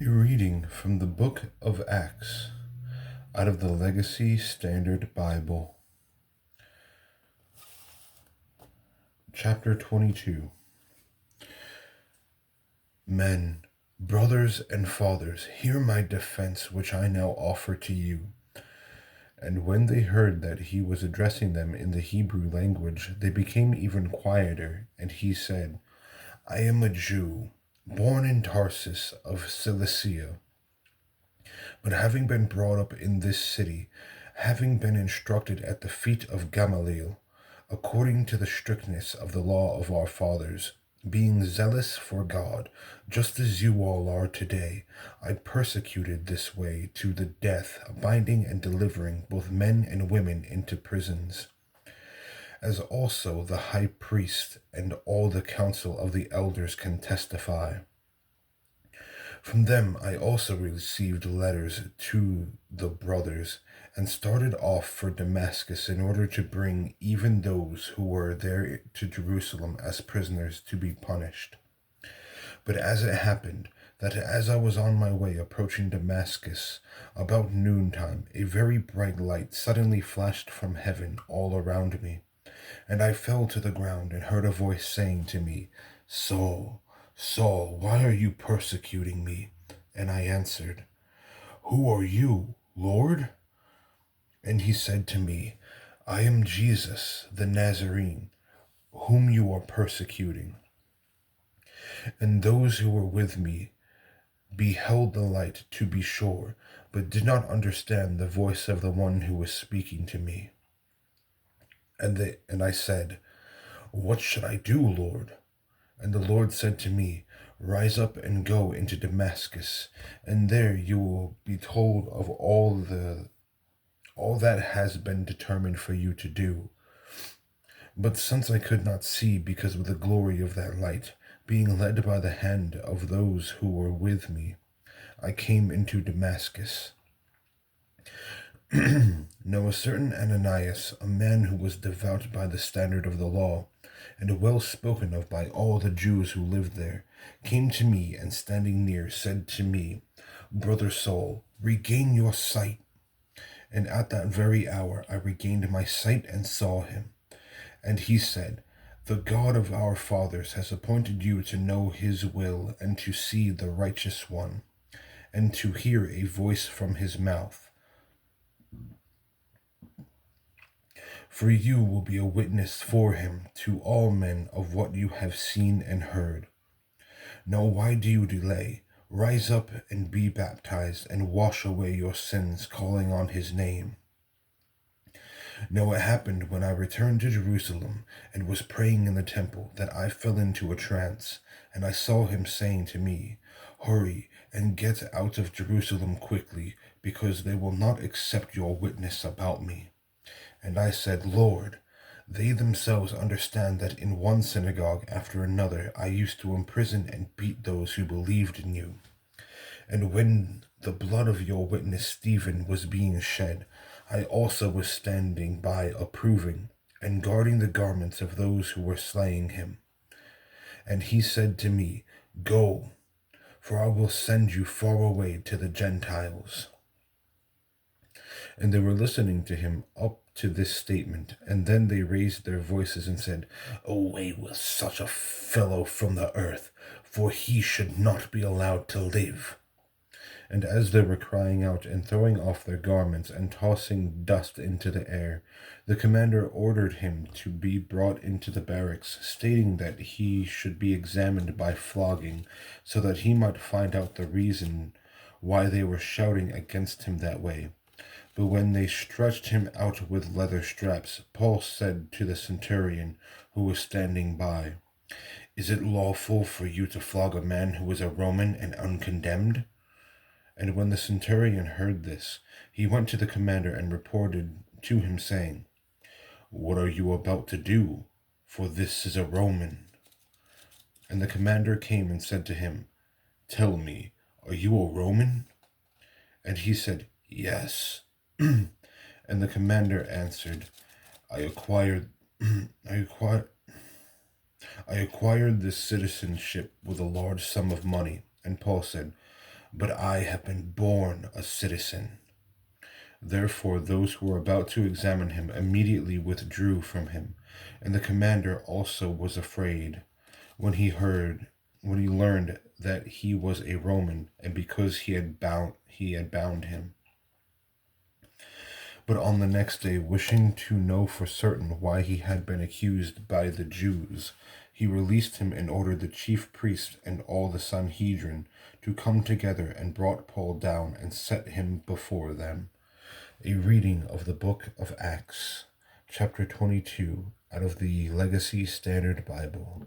A reading from the Book of Acts out of the Legacy Standard Bible. Chapter 22. Men, brothers, and fathers, hear my defense which I now offer to you. And when they heard that he was addressing them in the Hebrew language, they became even quieter, and he said, I am a Jew, born in Tarsus of Cilicia, but having been brought up in this city, having been instructed at the feet of Gamaliel, according to the strictness of the law of our fathers, being zealous for God, just as you all are today, I persecuted this way to the death, binding and delivering both men and women into prisons, as also the high priest and all the council of the elders can testify. From them I also received letters to the brothers, and started off for Damascus in order to bring even those who were there to Jerusalem as prisoners to be punished. But as it happened, that as I was on my way approaching Damascus, about noontime, a very bright light suddenly flashed from heaven all around me, and I fell to the ground and heard a voice saying to me, Saul, Saul, why are you persecuting me? And I answered, Who are you, Lord? And he said to me, I am Jesus, the Nazarene, whom you are persecuting. And those who were with me beheld the light, to be sure, but did not understand the voice of the one who was speaking to me. And I said, What should I do, Lord? And the Lord said to me, Rise up and go into Damascus, and there you will be told of all that has been determined for you to do. But since I could not see because of the glory of that light, being led by the hand of those who were with me, I came into Damascus. Now a certain Ananias, a man who was devout by the standard of the law, and well spoken of by all the Jews who lived there, came to me, and standing near said to me, Brother Saul, regain your sight. And at that very hour I regained my sight and saw him. And he said, The God of our fathers has appointed you to know his will, and to see the righteous one, and to hear a voice from his mouth. For you will be a witness for him to all men of what you have seen and heard. Now why do you delay? Rise up and be baptized, and wash away your sins, calling on his name. Now it happened when I returned to Jerusalem, and was praying in the temple, that I fell into a trance, and I saw him saying to me, Hurry, and get out of Jerusalem quickly, because they will not accept your witness about me. And I said, Lord, they themselves understand that in one synagogue after another I used to imprison and beat those who believed in you. And when the blood of your witness Stephen was being shed, I also was standing by approving and guarding the garments of those who were slaying him. And he said to me, Go, for I will send you far away to the Gentiles. And they were listening to him up to this statement, and then they raised their voices and said, Away with such a fellow from the earth, for he should not be allowed to live. And as they were crying out and throwing off their garments and tossing dust into the air, the commander ordered him to be brought into the barracks, stating that he should be examined by flogging, so that he might find out the reason why they were shouting against him that way. But when they stretched him out with leather straps, Paul said to the centurion who was standing by, Is it lawful for you to flog a man who is a Roman and uncondemned? And when the centurion heard this, he went to the commander and reported to him, saying, What are you about to do? For this is a Roman. And the commander came and said to him, Tell me, are you a Roman? And he said, Yes. And the commander answered, I acquired this citizenship with a large sum of money. And Paul said, but I have been born a citizen." Therefore those who were about to examine him immediately withdrew from him, and the commander also was afraid when he learned that he was a Roman, and because he had bound him. But on the next day, wishing to know for certain why he had been accused by the Jews, he released him and ordered the chief priests and all the Sanhedrin to come together, and brought Paul down and set him before them. A reading of the book of Acts, chapter 22, out of the Legacy Standard Bible.